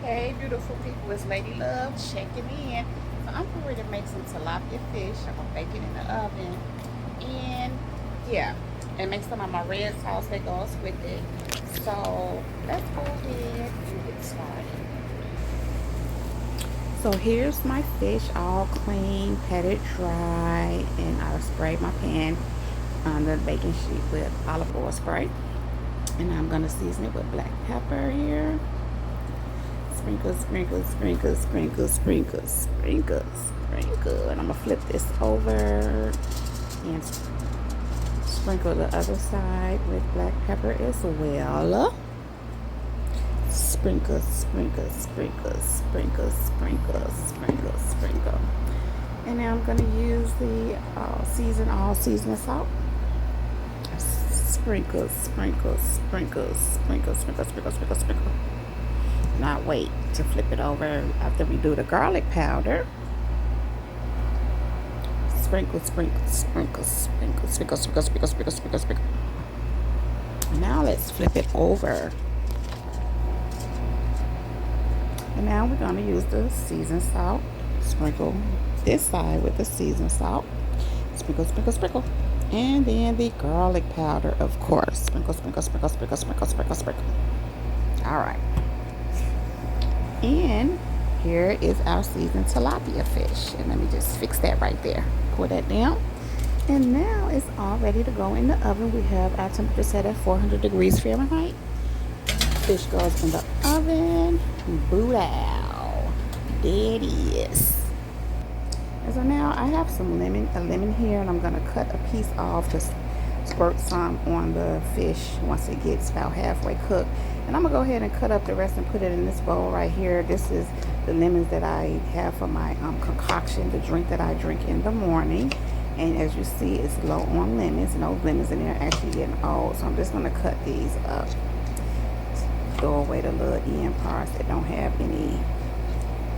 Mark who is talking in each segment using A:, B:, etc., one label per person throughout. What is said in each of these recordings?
A: Hey, beautiful people, it's Lady Love checking in. So I'm getting ready to make some tilapia fish. I'm gonna bake it in the oven, and yeah, and make some of my red sauce that goes with it. So let's go ahead and get started. So here's my fish, all clean, patted dry, and I sprayed my pan on the baking sheet with olive oil spray, and I'm gonna season it with black pepper here. Sprinkle, sprinkle, sprinkle, sprinkle, sprinkle, sprinkle, sprinkle. And I'm gonna flip this over and sprinkle the other side with black pepper as well. Sprinkle, sprinkle, sprinkle, sprinkle, sprinkle, sprinkle, sprinkle. And now I'm gonna use the all seasoning salt. Sprinkle, sprinkle, sprinkle, sprinkle, sprinkle, sprinkle, sprinkle, sprinkle. Not wait to flip it over after we do the garlic powder. Sprinkle, sprinkle, sprinkle, sprinkle, sprinkle, sprinkle, sprinkle, sprinkle, sprinkle, sprinkle. Now let's flip it over. And now we're going to use the seasoned salt. Sprinkle this side with the seasoned salt. Sprinkle, sprinkle, sprinkle. And then the garlic powder, of course. Sprinkle, sprinkle, sprinkle, sprinkle, sprinkle, sprinkle, sprinkle. All right. And here is our seasoned tilapia fish. And let me just fix that right there. Pour that down. And now it's all ready to go in the oven. We have our temperature set at 400 degrees Fahrenheit. Fish goes in the oven. Boo-dow. There it is. And so now I have a lemon here, and I'm going to cut a piece off, just squirt some on the fish once it gets about halfway cooked. And I'm gonna go ahead and cut up the rest and put it in this bowl right here. This is the lemons that I have for my concoction, the drink that I drink in the morning. And as you see, it's low on lemons, and those lemons in there are actually getting old. So I'm just gonna cut these up. Throw away the little end parts that don't have any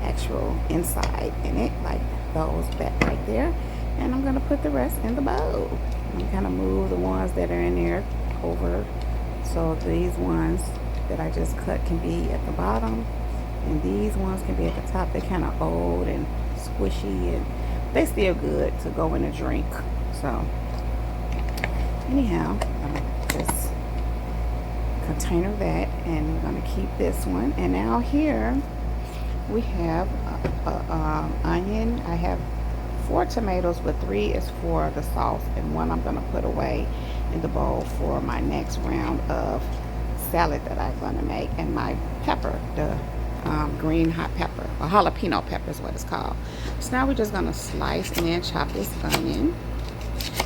A: actual inside in it, like those back right there. And I'm gonna put the rest in the bowl. And kind of move the ones that are in there over, so these ones that I just cut can be at the bottom, and these ones can be at the top. They're kind of old and squishy, and they still good to go in a drink. So anyhow, I'm gonna just container that, and we're gonna keep this one. And now here we have onion. I have 4 tomatoes, but 3 is for the sauce, and 1 I'm gonna put away in the bowl for my next round of salad that I'm gonna make. And my pepper, the green hot pepper, or jalapeno pepper is what it's called. So now we're just gonna slice and then chop this onion,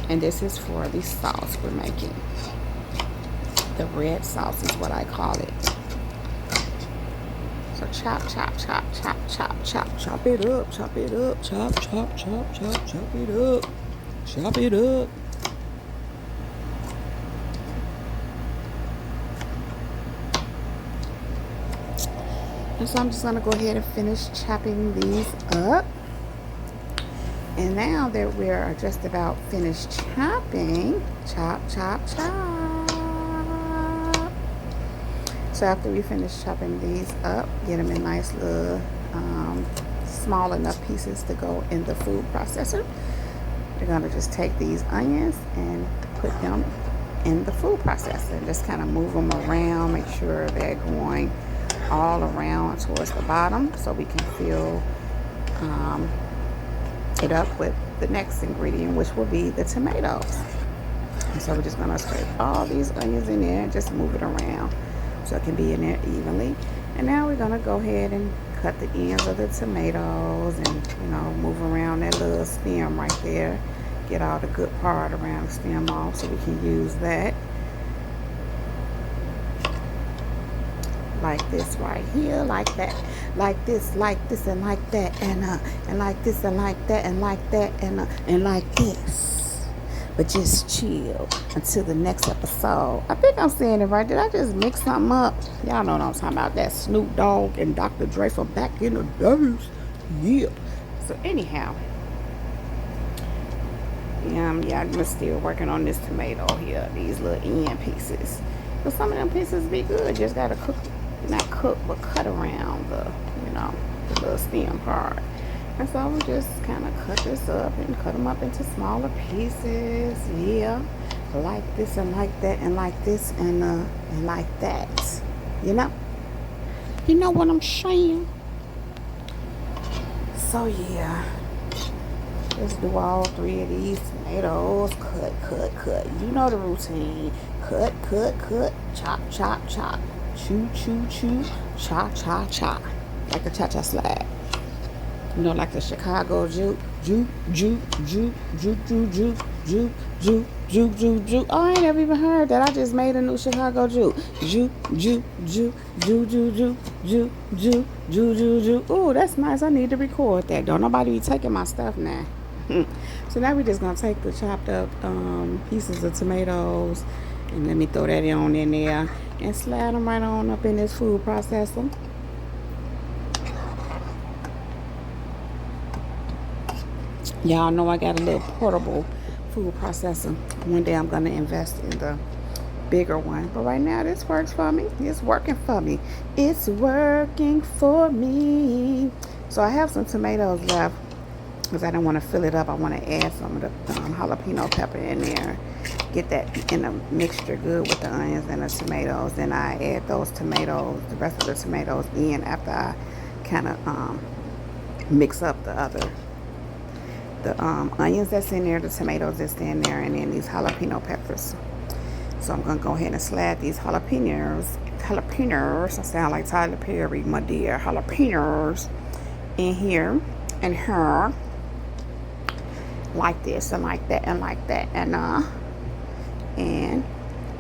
A: and this is for the sauce we're making. The red sauce is what I call it. So chop, chop, chop, chop, chop, chop, chop it up, chop it up, chop, chop, chop, chop, chop it up, chop it up. And so I'm just gonna go ahead and finish chopping these up. And now that we're just about finished chopping, chop, chop, chop. So after we finish chopping these up, get them in nice little small enough pieces to go in the food processor. We're gonna just take these onions and put them in the food processor and just kind of move them around, make sure they're going all around towards the bottom, so we can fill it up with the next ingredient, which will be the tomatoes. And so we're just gonna scrape all these onions in there and just move it around so it can be in there evenly. And now we're gonna go ahead and cut the ends of the tomatoes and, move around that little stem right there. Get all the good part around the stem off so we can use that. Like this right here, like that, like this, and like that, and like this, and like that, and like that, and like this. But just chill until the next episode. I think I'm saying it right. Did I just mix something up? Y'all know what I'm talking about. That Snoop Dogg and Dr. Dre from back in the days. Yeah. So anyhow, I'm still working on this tomato here. These little end pieces. But some of them pieces be good. Just gotta cook not cook, but cut around the, you know, the little stem part. And so we just kind of cut this up and cut them up into smaller pieces. Yeah, like this and like that and like this and like that. You know? You know what I'm saying? So yeah, let's do all 3 of these tomatoes. Cut, cut, cut. You know the routine. Cut, cut, cut. Chop, chop, chop. Chew, chew, chew. Cha, cha, cha. Like the cha-cha slide. You know, like the Chicago juke, juke, juke, juke, juke, juke, juke, juke, juke, juke, juke, juke. Oh, I ain't never even heard that. I just made a new Chicago juke. Juke, juke, juke, juke, juke, juke, juke, juke, juke, juke, juke. Ooh, that's nice. I need to record that. Don't nobody be taking my stuff now. So now we're just gonna take the chopped up pieces of tomatoes and let me throw that on in there and slide them right on up in this food processor. Y'all know I got a little portable food processor. One day I'm going to invest in the bigger one. But right now this works for me. It's working for me. It's working for me. So I have some tomatoes left because I don't want to fill it up. I want to add some of the jalapeno pepper in there. Get that in a mixture good with the onions and the tomatoes. Then I add those tomatoes, the rest of the tomatoes in after I kind of mix up the onions that's in there, the tomatoes that's in there, and then these jalapeno peppers. So I'm going to go ahead and slide these jalapenos, I sound like Tyler Perry, my dear, jalapenos in here, and her, like this, and like that, and like that, and then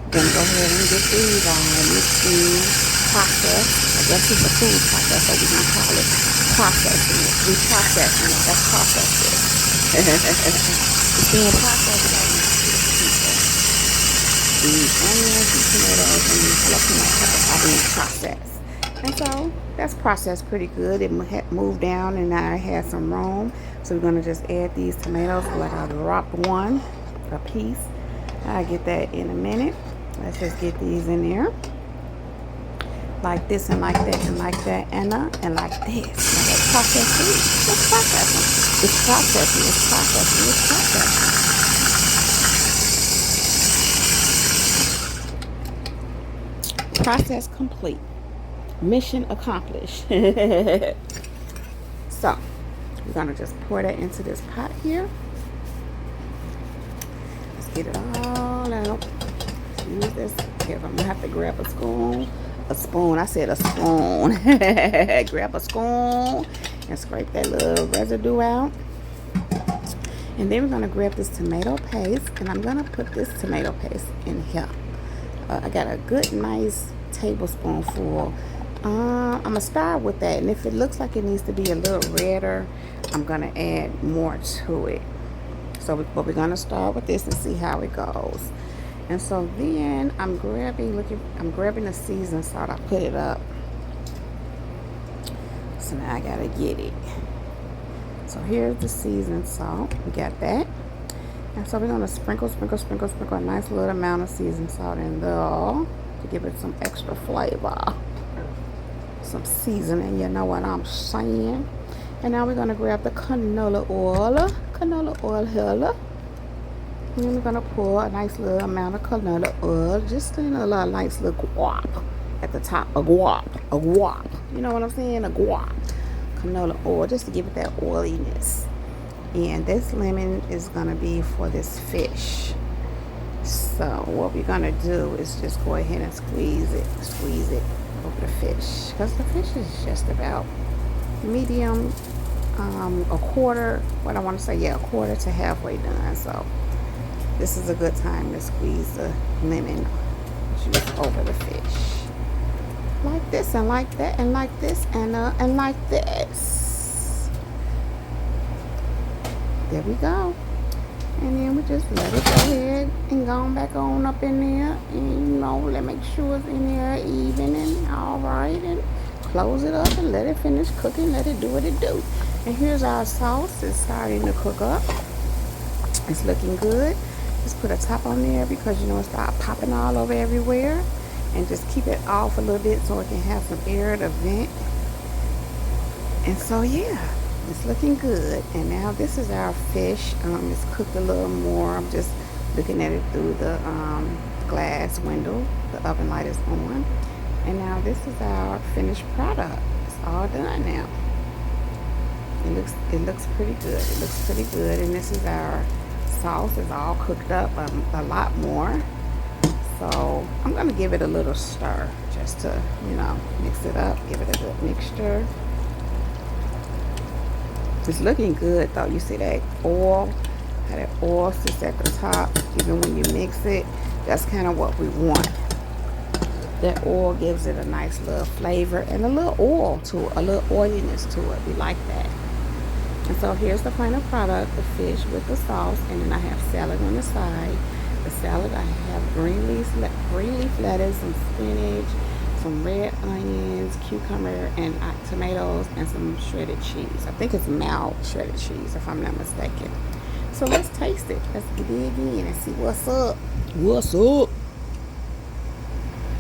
A: go ahead and get these mixing process. I guess it's a food process, so we're going to call it processing it. We processing it, that's processing it. It's being processed right now. These onions, these tomatoes, and these jalapeno peppers are being processed. And so that's processed pretty good. It moved down and now it has some room. So we're going to just add these tomatoes. Like I'll drop one a piece. I'll get that in a minute. Let's just get these in there. Like this and like that and like that and like this. Now let's process these. Let's process them. It's processing, it's processing, it's processing. Process complete. Mission accomplished. So, we're going to just pour that into this pot here. Let's get it all out. Let's use this. Here, I'm going to have to grab a spoon. I said a spoon. Grab a spoon and scrape that little residue out. And then we're going to grab this tomato paste, and I'm going to put this tomato paste in here. I got a good, nice tablespoonful. I'm going to start with that, and if it looks like it needs to be a little redder, I'm going to add more to it. So but we're going to start with this and see how it goes. And so then I'm grabbing the seasoned salt. I put it up. So now I gotta get it. So here's the seasoned salt. We got that. And so we're gonna sprinkle a nice little amount of seasoned salt in there to give it some extra flavor. Some seasoning, you know what I'm saying. And now we're gonna grab the canola oil here. And then we're going to pour a nice little amount of canola oil. Just in a little nice little guap at the top. A guap. You know what I'm saying? A guap. Canola oil. Just to give it that oiliness. And this lemon is going to be for this fish. So what we're going to do is just go ahead and squeeze it over the fish. Because the fish is just about medium, a quarter to halfway done. So this is a good time to squeeze the lemon juice over the fish. Like this and like that and like this and like this. There we go. And then we just let it go ahead and go back on up in there. And let make sure it's in there even and all right. And close it up and let it finish cooking. Let it do what it do. And here's our sauce. It's starting to cook up. It's looking good. Just put a top on there because it start popping all over everywhere. and just keep it off a little bit so it can have some air to vent. And so yeah, it's looking good. And now this is our fish. It's cooked a little more. I'm just looking at it through the glass window. The oven light is on. And now this is our finished product. It's all done now. It looks pretty good. It looks pretty good. And this is our sauce. It's all cooked up a lot more. So I'm gonna give it a little stir just to, mix it up, give it a good mixture. It's looking good though. You see that oil, how that oil sits at the top, even when you mix it. That's kind of what we want. That oil gives it a nice little flavor and a little oil to it, a little oiliness to it. We like that. And so here's the final product, the fish with the sauce, and then I have salad on the side. The salad, I have green leaf lettuce, some spinach, some red onions, cucumber, and tomatoes, and some shredded cheese. I think it's mild shredded cheese, if I'm not mistaken. So let's taste it. Let's dig in and see what's up. What's up?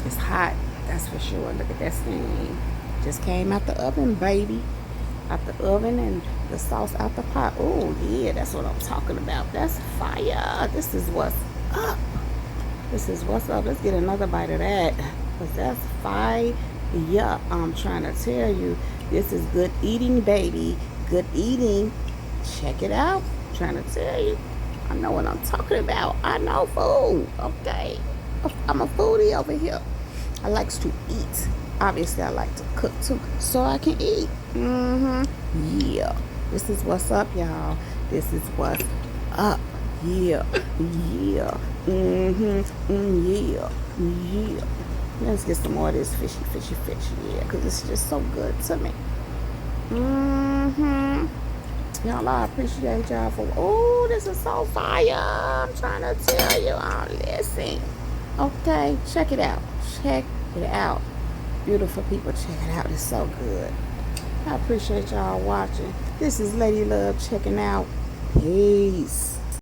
A: It's hot, that's for sure. Look at that steam. Just came out the oven, baby. Out the oven, and the sauce out the pot. Oh yeah, that's what I'm talking about. That's fire. This is what's up. This is what's up. Let's get another bite of that, because that's fire. I'm trying to tell you, this is good eating, baby. Good eating. Check it out. I'm trying to tell you, I know what I'm talking about. I know food. Okay, I'm a foodie over here. I likes to eat. Obviously, I like to cook too, so I can eat. Yeah. This is what's up, y'all. This is what's up. Yeah. Yeah. Yeah. Yeah. Let's get some more of this fishy. Yeah, because it's just so good to me. Y'all, I appreciate y'all for. Oh, this is so fire. I'm trying to tell you. Listen. Okay, check it out. Check it out. Beautiful people, check it out. It's so good. I appreciate y'all watching. This is Lady Love checking out. Peace.